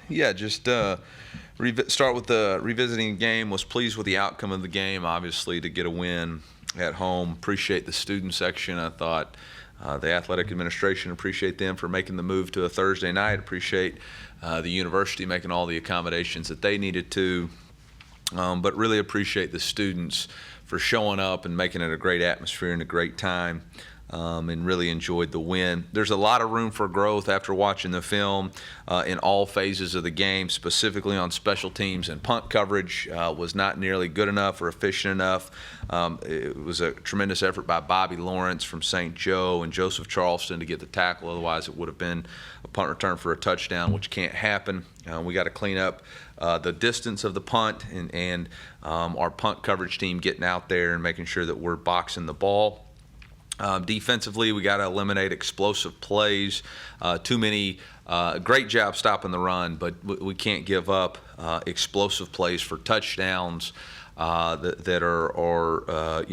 Yeah, just start with the revisiting the game. Was pleased with the outcome of the game, obviously, to get a win at home. Appreciate the student section. I thought the athletic administration, appreciate them for making the move to a Thursday night. Appreciate the university making all the accommodations that they needed to. But really appreciate the students for showing up and making it a great atmosphere and a great time. And really enjoyed the win. There's a lot of room for growth after watching the film in all phases of the game, specifically on special teams and punt coverage was not nearly good enough or efficient enough. It was a tremendous effort by Bobby Lawrence from St. Joe and Joseph Charleston to get the tackle. Otherwise, it would have been a punt return for a touchdown, which can't happen. We got to clean up the distance of the punt and our punt coverage team getting out there and making sure that we're boxing the ball. Defensively, we got to eliminate explosive plays. Too many. Great job stopping the run, but we can't give up explosive plays for touchdowns that are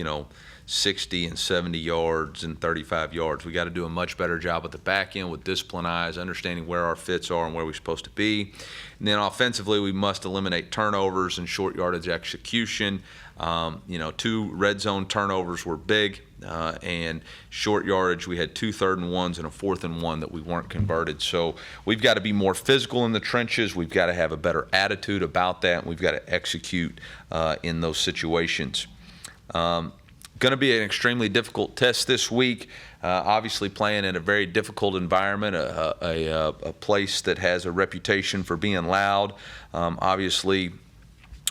60 and 70 yards and 35 yards. We got to do a much better job at the back end with disciplined eyes, understanding where our fits are and where we're supposed to be. And then offensively, we must eliminate turnovers and short yardage execution. 2 red zone turnovers were big, and short yardage, we had 2 3rd and 1s and a 4th and 1 that we weren't converted. So we've got to be more physical in the trenches. We've got to have a better attitude about that, and we've got to execute in those situations. Going to be an extremely difficult test this week. Obviously playing in a very difficult environment, a place that has a reputation for being loud. Obviously,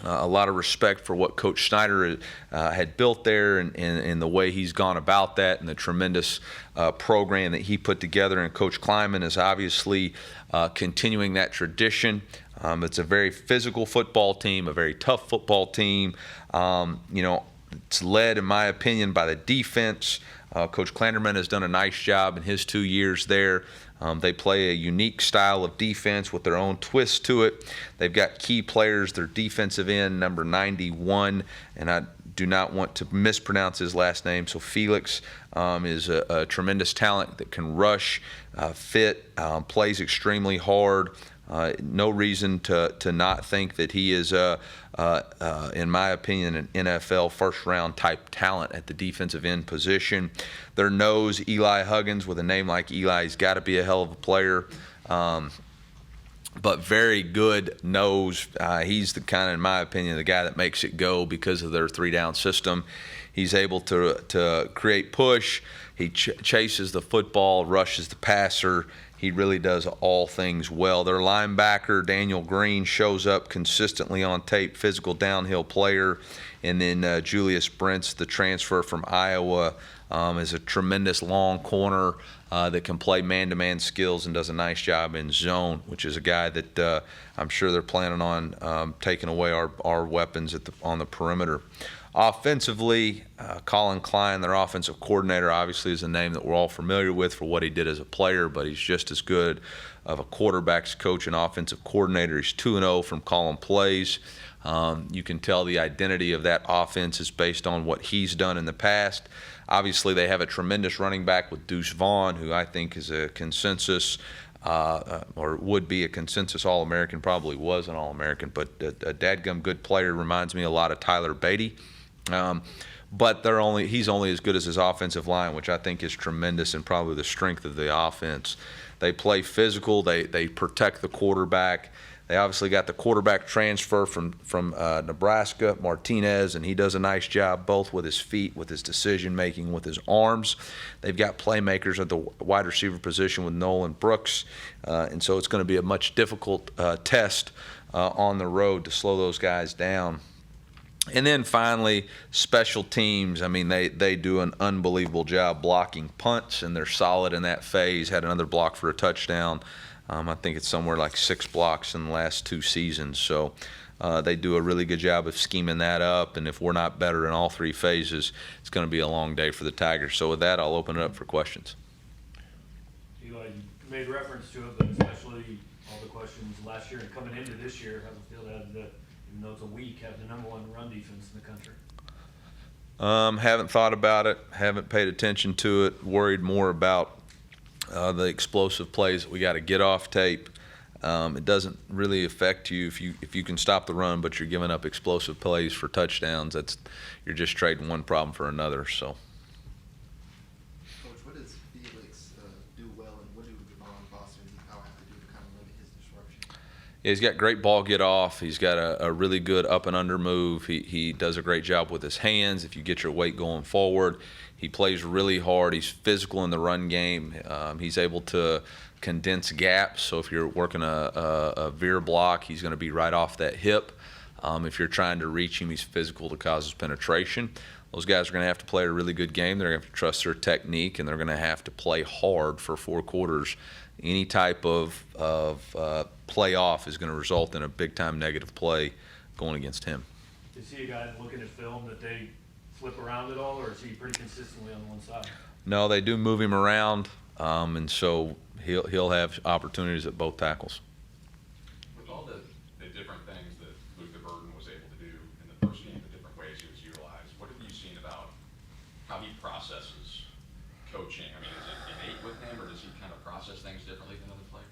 a lot of respect for what Coach Snyder had built there and the way he's gone about that and the tremendous program that he put together. And Coach Kleiman is obviously continuing that tradition. It's a very physical football team, a very tough football team. It's led, in my opinion, by the defense. Coach Klanderman has done a nice job in his 2 years there. They play a unique style of defense with their own twist to it. They've got key players. Their defensive end, number 91, and I do not want to mispronounce his last name. So Felix is a tremendous talent that can rush, fit, plays extremely hard. No reason to not think that he is, in my opinion, an NFL first-round type talent at the defensive end position. Their nose, Eli Huggins, with a name like Eli, he's got to be a hell of a player. But very good nose. He's the kind of, in my opinion, the guy that makes it go because of their 3-down system. He's able to create push. He chases the football, rushes the passer. He really does all things well. Their linebacker, Daniel Green, shows up consistently on tape, physical downhill player. And then Julius Brents, the transfer from Iowa, is a tremendous long corner that can play man-to-man skills and does a nice job in zone, which is a guy that I'm sure they're planning on taking away our weapons on the perimeter. Offensively, Colin Klein, their offensive coordinator, obviously is a name that we're all familiar with for what he did as a player, but he's just as good of a quarterback's coach and offensive coordinator. He's 2-0 from calling plays. You can tell the identity of that offense is based on what he's done in the past. Obviously, they have a tremendous running back with Deuce Vaughn, who I think is a consensus or would be a consensus All-American, probably was an All-American, but a dadgum good player. Reminds me a lot of Tyler Beatty. But he's only as good as his offensive line, which I think is tremendous and probably the strength of the offense. They play physical. They protect the quarterback. They obviously got the quarterback transfer from Nebraska, Martinez, and he does a nice job both with his feet, with his decision-making, with his arms. They've got playmakers at the wide receiver position with Nolan Brooks, and so it's going to be a much difficult test on the road to slow those guys down. And then finally, special teams. I mean, they do an unbelievable job blocking punts, and they're solid in that phase. Had another block for a touchdown. I think it's somewhere like 6 blocks in the last 2 seasons. So they do a really good job of scheming that up. And if we're not better in all 3 phases, it's going to be a long day for the Tigers. So with that, I'll open it up for questions. Eli, you made reference to it, but especially all the questions last year and coming into this year, how does it feel to have even though it's a week, have the #1 run defense in the country? Haven't thought about it. Haven't paid attention to it. Worried more about the explosive plays that we got to get off tape. It doesn't really affect you if you can stop the run, but you're giving up explosive plays for touchdowns. You're just trading one problem for another. So. Coach, what does Felix do well, and what do Devon Foster and Powell have to do to kind of limit his disruption? Yeah, he's got great ball get off. He's got a really good up and under move. He does a great job with his hands. If you get your weight going forward, he plays really hard. He's physical in the run game. He's able to condense gaps. So if you're working a veer block, he's going to be right off that hip. If you're trying to reach him, he's physical to cause his penetration. Those guys are going to have to play a really good game. They're going to have to trust their technique, and they're going to have to play hard for 4 quarters. Any type of play off is going to result in a big-time negative play going against him. Is he a guy looking at film that they flip around at all, or is he pretty consistently on one side? No, they do move him around, and so he'll have opportunities at both tackles. With all the different things that Luke Burden was able to do in the first game, the different ways he was utilized, what have you seen about how he processes coaching? I mean, is it innate with him, or does he kind of process things differently than other players?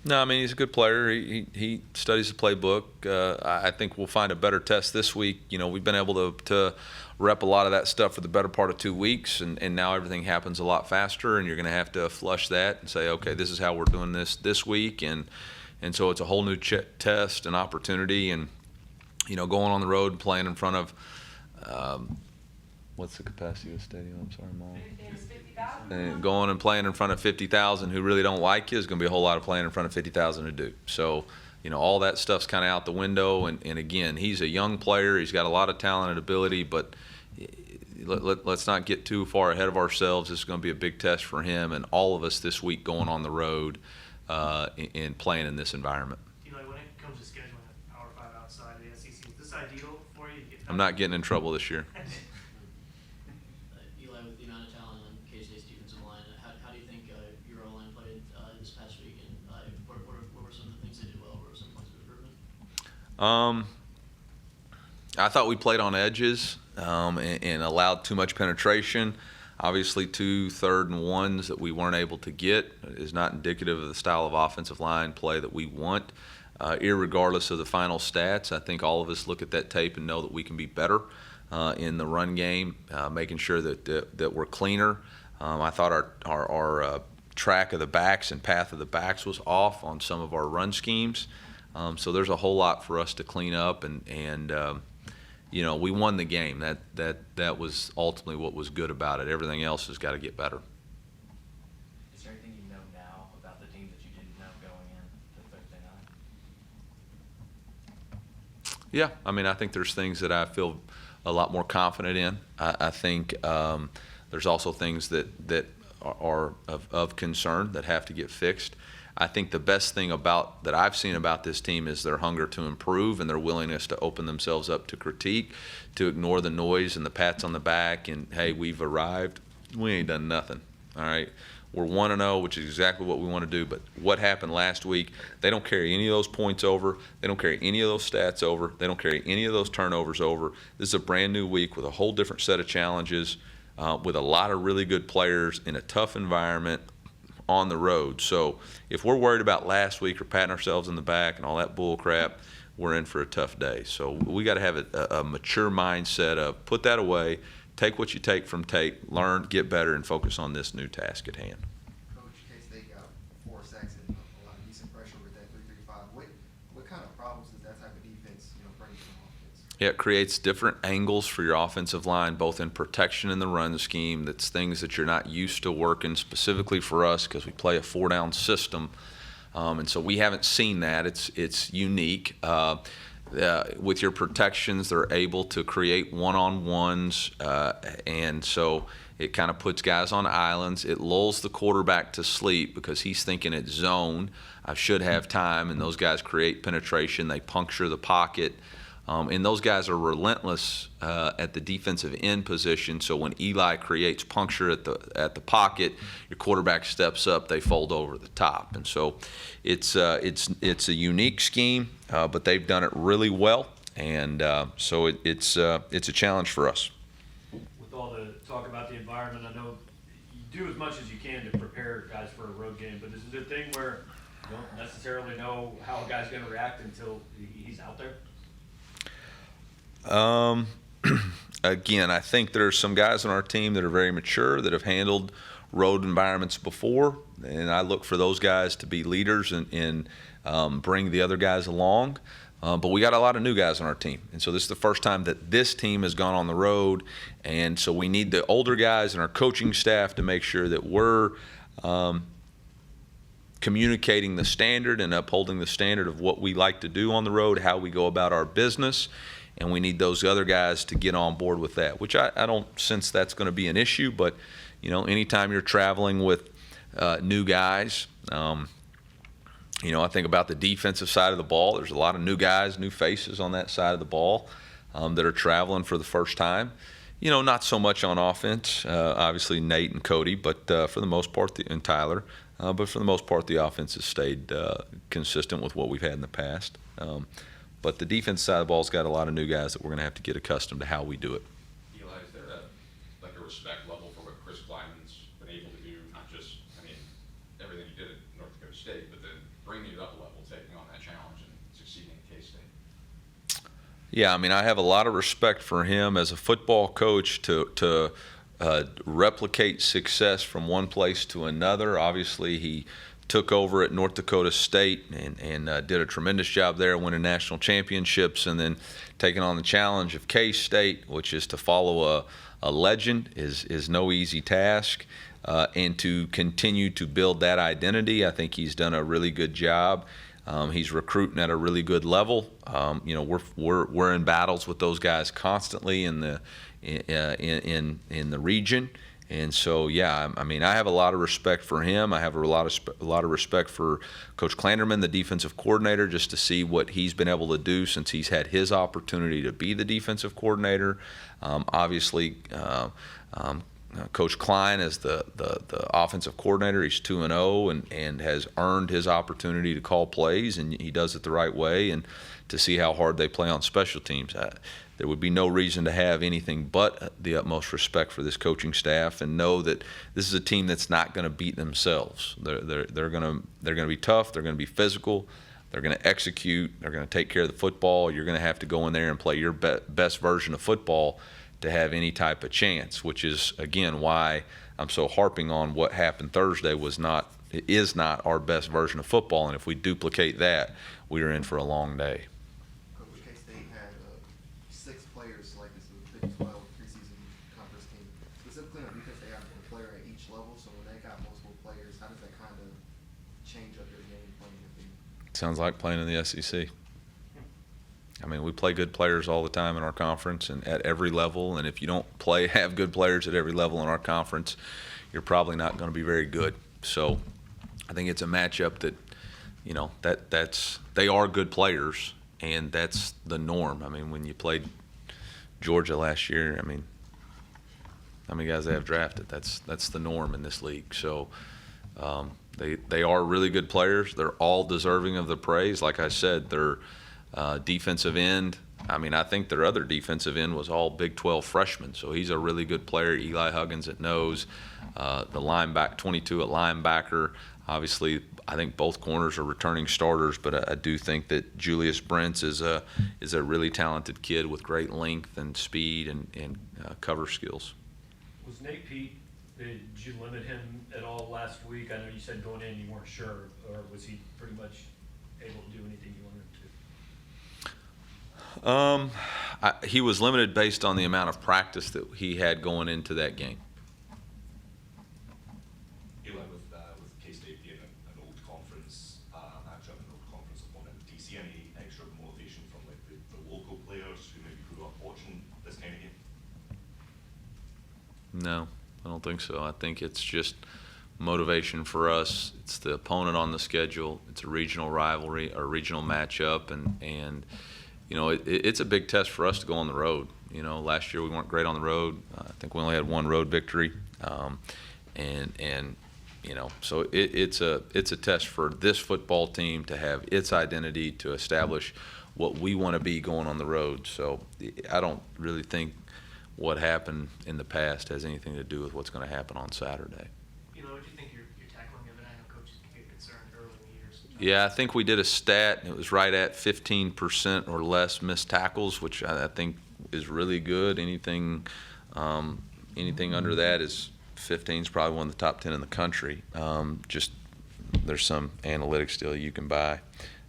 No, I mean, he's a good player. He studies the playbook. I think we'll find a better test this week. You know, we've been able to rep a lot of that stuff for the better part of 2 weeks, and now everything happens a lot faster, and you're going to have to flush that and say, okay, this is how we're doing this week, and so it's a whole new test and opportunity, and, you know, going on the road and playing in front of what's the capacity of the stadium? I'm sorry, Mom. And going and playing in front of 50,000 who really don't like you is going to be a whole lot of playing in front of 50,000 who do. So, you know, all that stuff's kind of out the window. And again, he's a young player. He's got a lot of talent and ability, but let's not get too far ahead of ourselves. This is going to be a big test for him and all of us this week going on the road and playing in this environment. Eli, when it comes to scheduling a Power 5 outside of the SEC, is this ideal for you? I'm not getting in trouble this year. Eli, with the amount of talent on K-State's defensive line, how do you think your O-line played this past week, and what were some of the things they did well? What were some points of improvement? I thought we played on edges and allowed too much penetration. Obviously, 2 3rd and 1s that we weren't able to get is not indicative of the style of offensive line play that we want. Irregardless of the final stats, I think all of us look at that tape and know that we can be better in the run game, making sure that we're cleaner. I thought our track of the backs and path of the backs was off on some of our run schemes. So there's a whole lot for us to clean up, and you know, we won the game. That was ultimately what was good about it. Everything else has got to get better. Is there anything you know now about the team that you didn't know going in to Thursday night? Yeah, I mean, I think there's things that I feel a lot more confident in. I think there's also things that are of concern that have to get fixed. I think the best thing that I've seen about this team is their hunger to improve and their willingness to open themselves up to critique, to ignore the noise and the pats on the back and, hey, we've arrived. We ain't done nothing, all right? We're 1-0, which is exactly what we want to do. But what happened last week, they don't carry any of those points over. They don't carry any of those stats over. They don't carry any of those turnovers over. This is a brand new week with a whole different set of challenges, with a lot of really good players in a tough environment on the road. So if we're worried about last week or patting ourselves in the back and all that bull crap, we're in for a tough day. So we got to have a mature mindset of put that away, take what you take from tape, learn, get better, and focus on this new task at hand. Coach, K-State got 4 sacks and a lot of decent pressure with that 3-3-5. What kind of problems does that type of defense, bring to the offense? Yeah, it creates different angles for your offensive line, both in protection and the run scheme. That's things that you're not used to working specifically for us because we play a 4-down system. And so we haven't seen that. It's unique. With your protections, they're able to create one-on-ones, and so it kind of puts guys on islands. It lulls the quarterback to sleep because he's thinking it's zone. I should have time, and those guys create penetration. They puncture the pocket. And those guys are relentless at the defensive end position. So when Eli creates puncture at the pocket, your quarterback steps up, they fold over the top. And so it's a unique scheme, but they've done it really well. And so it's a challenge for us. With all the talk about the environment, I know you do as much as you can to prepare guys for a road game, but is it a thing where You don't necessarily know how a guy's going to react until he's out there? Again, I think there are some guys on our team that are very mature, that have handled road environments before, and I look for those guys to be leaders and bring the other guys along. But we got a lot of new guys on our team, and so this is the first time that this team has gone on the road, and so we need the older guys and our coaching staff to make sure that we're communicating the standard and upholding the standard of what we like to do on the road, how we go about our business. And we need those other guys to get on board with that, which I don't sense that's going to be an issue. But, you know, anytime you're traveling with new guys, you know, I think about the defensive side of the ball. There's a lot of new guys, new faces on that side of the ball that are traveling for the first time. You know, not so much on offense, obviously Nate and Cody, but for the most part, and Tyler, but for the most part, the offense has stayed consistent with what we've had in the past. But the defense side of the ball's got a lot of new guys that we're going to have to get accustomed to how we do it. Eli, is there a respect level for what Chris Kleiman's been able to do? Not just, I mean, everything he did at North Dakota State, but then bringing it up a level, taking on that challenge and succeeding at K-State. Yeah, I mean, I have a lot of respect for him as a football coach to replicate success from one place to another. Obviously, he took over at North Dakota State and did a tremendous job there, winning national championships, and then taking on the challenge of K-State, which is to follow a legend, is no easy task. And to continue to build that identity, I think he's done a really good job. He's recruiting at a really good level. You know, we're in battles with those guys constantly in the region. And so, yeah, I mean, I have a lot of respect for him. I have a lot of respect for Coach Klanderman, the defensive coordinator, just to see what he's been able to do since he's had his opportunity to be the defensive coordinator. Obviously, Coach Klein as the offensive coordinator, he's 2-0 and has earned his opportunity to call plays, and he does it the right way. And to see how hard they play on special teams, there would be no reason to have anything but the utmost respect for this coaching staff, and know that this is a team that's not going to beat themselves. They're going to be tough. They're going to be physical. They're going to execute. They're going to take care of the football. You're going to have to go in there and play your best version of football to have any type of chance, which is, again, why I'm so harping on what happened Thursday is not our best version of football. And if we duplicate that, we are in for a long day. Coach, K-State had 6 players selected to the Big 12 preseason conference team. Specifically on defense, they have a player at each level. So when they got multiple players, how does that kind of change up your game playing the team? Sounds like playing in the SEC. I mean, we play good players all the time in our conference and at every level. And if you don't have good players at every level in our conference, you're probably not going to be very good. So I think it's a matchup that, you know, they are good players, and that's the norm. I mean, when you played Georgia last year, I mean, how many guys they have drafted? That's the norm in this league. So they are really good players. They're all deserving of the praise. Like I said, they're defensive end. I mean, I think their other defensive end was all Big 12 freshmen, so he's a really good player. Eli Huggins at nose, the linebacker, 22 at linebacker. Obviously, I think both corners are returning starters, but I do think that Julius Brents is a really talented kid with great length and speed and cover skills. Was Nate Pete, did you limit him at all last week? I know you said going in you weren't sure, or was he pretty much able to do anything you wanted him to? He was limited based on the amount of practice that he had going into that game. Eli, with K-State being an old conference matchup, an old conference opponent, do you see any extra motivation from like the local players who maybe grew up watching this kind of game? No, I don't think so. I think it's just motivation for us. It's the opponent on the schedule. It's a regional rivalry, a regional matchup, and you know, it's a big test for us to go on the road. You know, last year we weren't great on the road. I think we only had one road victory, and you know, so it's a test for this football team to have its identity, to establish what we want to be going on the road. So I don't really think what happened in the past has anything to do with what's going to happen on Saturday. You know, what do you think you're tackling him? And I know coaches can get concerned early in the years. Yeah, I think we did a stat, and it was right at 15% or less missed tackles, which I think is really good. Anything under that is 15 is probably one of the top 10 in the country. Just there's some analytics deal you can buy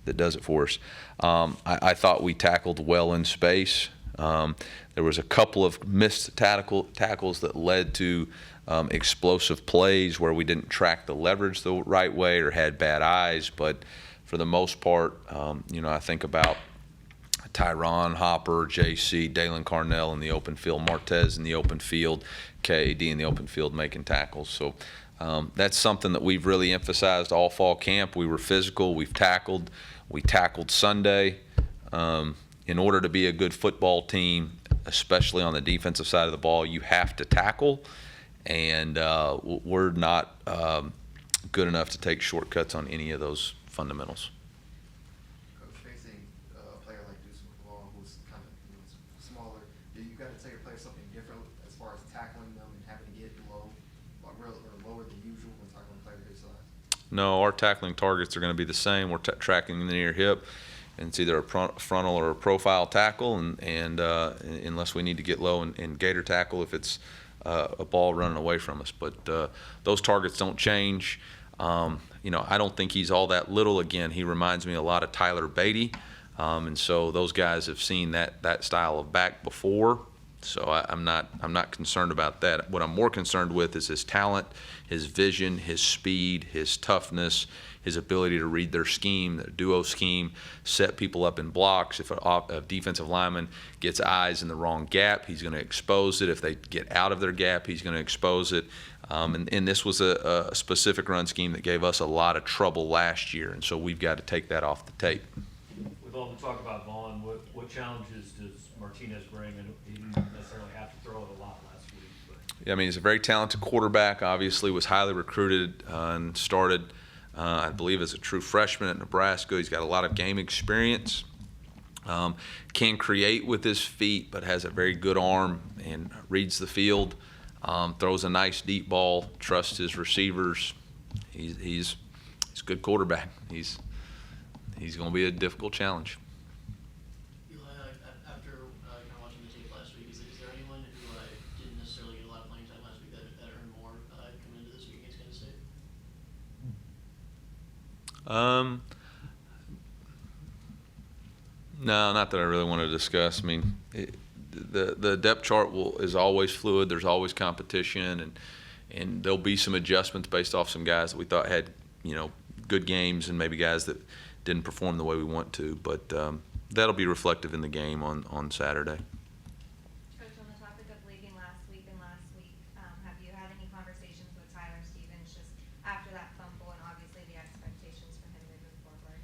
that does it for us. I thought we tackled well in space. There was a couple of missed tackles that led to explosive plays where we didn't track the leverage the right way or had bad eyes. But for the most part, I think about Tyron, Hopper, JC, Dalen Carnell in the open field, Martez in the open field, KAD in the open field making tackles. So that's something that we've really emphasized all fall camp. We were physical. We tackled Sunday. In order to be a good football team, especially on the defensive side of the ball, you have to tackle. And we're not good enough to take shortcuts on any of those fundamentals. Coach, facing a player like Deuce McClaw, who's kind of smaller, do you got to tell your players something different as far as tackling them and having to get low, or lower than usual when tackling a player his size? No, our tackling targets are going to be the same. We're tracking the near hip, and it's either a frontal or a profile tackle, and unless we need to get low and gator tackle if it's a ball running away from us. But those targets don't change. I don't think he's all that little. Again, he reminds me a lot of Tyler Beatty, and so those guys have seen that style of back before. So I'm not concerned about that. What I'm more concerned with is his talent, his vision, his speed, his toughness, his ability to read their scheme, their duo scheme, set people up in blocks. If a defensive lineman gets eyes in the wrong gap, he's going to expose it. If they get out of their gap, he's going to expose it. And this was a specific run scheme that gave us a lot of trouble last year, and so we've got to take that off the tape. With all the talk about Vaughn, what challenges does Martinez bring? And he didn't necessarily have to throw it a lot last week. But. Yeah, I mean, he's a very talented quarterback. Obviously, was highly recruited and started, I believe, as a true freshman at Nebraska. He's got a lot of game experience. Can create with his feet, but has a very good arm and reads the field. Throws a nice deep ball. Trusts his receivers. He's a good quarterback. He's going to be a difficult challenge. Eli, after kind of watching the tape last week, is there anyone who didn't necessarily get a lot of playing time last week that earned more coming into this week against Kansas State? No, not that I really want to discuss. I mean, the depth chart is always fluid. There's always competition, and there'll be some adjustments based off some guys that we thought had good games and maybe guys that didn't perform the way we want to. But that'll be reflective in the game on Saturday. Coach, on the topic of leaving last week, have you had any conversations with Tyler Stevens just after that fumble and obviously the expectations for him moving forward?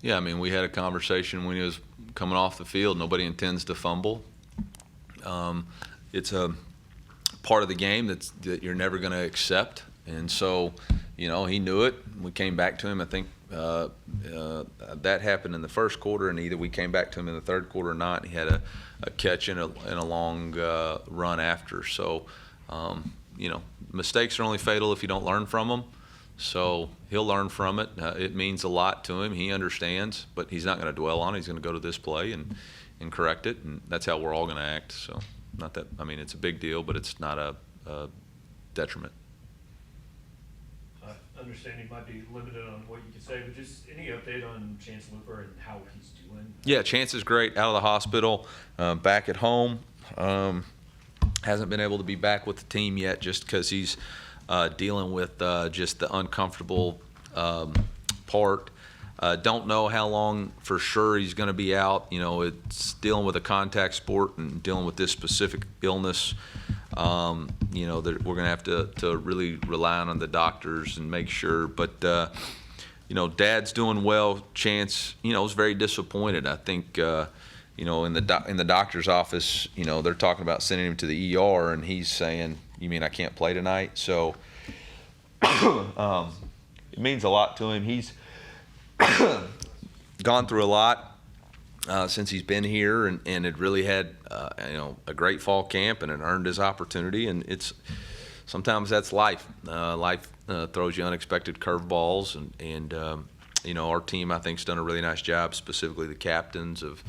Yeah, I mean, we had a conversation when he was coming off the field. Nobody intends to fumble. It's a part of the game that you're never going to accept. And so, he knew it. We came back to him. I think that happened in the first quarter, and either we came back to him in the third quarter or not. He had a catch and a long run after. So, mistakes are only fatal if you don't learn from them. So he'll learn from it. It means a lot to him. He understands, but he's not going to dwell on it. He's going to go to this play and correct it, and that's how we're all going to act. So it's a big deal, but it's not a detriment. I understand he might be limited on what you can say, but just any update on Chance Looper and how he's doing? Yeah, Chance is great. Out of the hospital, back at home. Hasn't been able to be back with the team yet just because he's dealing with just the uncomfortable part. Don't know how long for sure he's going to be out. It's dealing with a contact sport and dealing with this specific illness. That we're going to have to really rely on the doctors and make sure. But, Dad's doing well. Chance, is very disappointed. I think, in the doctor's office, they're talking about sending him to the ER, and he's saying, "You mean I can't play tonight?" So it means a lot to him. He's gone through a lot since he's been here, and it really had a great fall camp, and it earned his opportunity. And sometimes that's life. Life throws you unexpected curveballs, and our team, I think, has done a really nice job, specifically the captains, of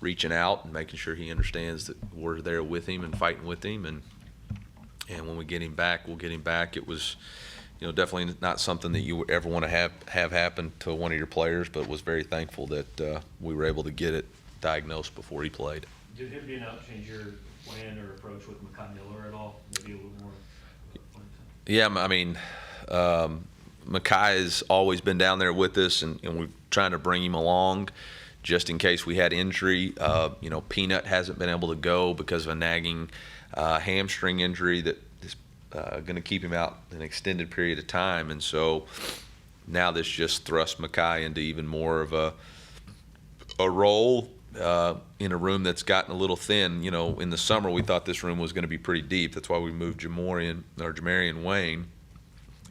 reaching out and making sure he understands that we're there with him and fighting with him. And when we get him back, we'll get him back. It was, definitely not something that you ever want to have happen to one of your players, but was very thankful that we were able to get it diagnosed before he played. Did him being out change your plan or approach with Makai Miller at all? Maybe a little more? Yeah, I mean, Makai has always been down there with us, and we're trying to bring him along just in case we had injury. Peanut hasn't been able to go because of a nagging hamstring injury that is going to keep him out an extended period of time. And so now this just thrusts Makai into even more of a role in a room that's gotten a little thin. In the summer we thought this room was going to be pretty deep. That's why we moved Jamarian Wayne,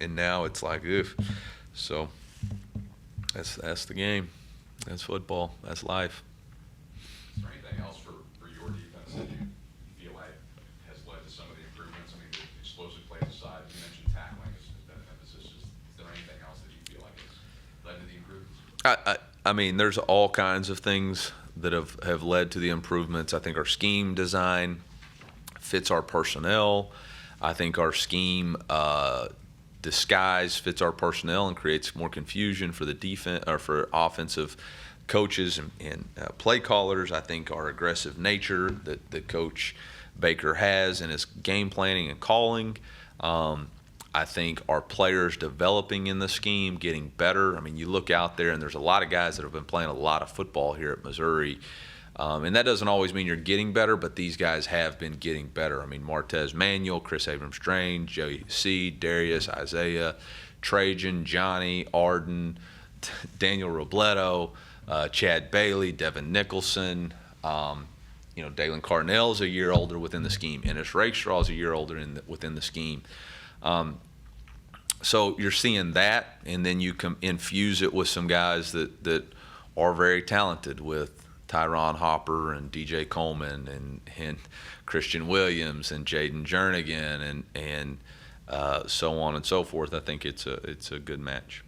and now it's like, oof. So that's the game. That's football. That's life. Is there anything else for your defense that you feel like has led to some of the improvements? I mean, the explosive plays aside, you mentioned tackling has been an emphasis. Is there anything else that you feel like has led to the improvements? I mean, there's all kinds of things that have led to the improvements. I think our scheme design fits our personnel. I think our scheme disguise fits our personnel and creates more confusion for the defense or for offensive coaches and play callers. I think our aggressive nature that Coach Baker has in his game planning and calling. I think our players developing in the scheme, getting better. I mean, you look out there and there's a lot of guys that have been playing a lot of football here at Missouri. And that doesn't always mean you're getting better, but these guys have been getting better. I mean, Martez Manuel, Chris Abrams-Strain, Joey C., Darius, Isaiah, Trajan, Johnny, Arden, Daniel Robledo, Chad Bailey, Devin Nicholson. Dalen Carnell's a year older within the scheme. Ennis Rakestraw's a year older within the scheme. So you're seeing that, and then you can infuse it with some guys that are very talented, with Tyron Hopper and DJ Coleman and Christian Williams and Jaden Jernigan and so on and so forth. I think it's a good match.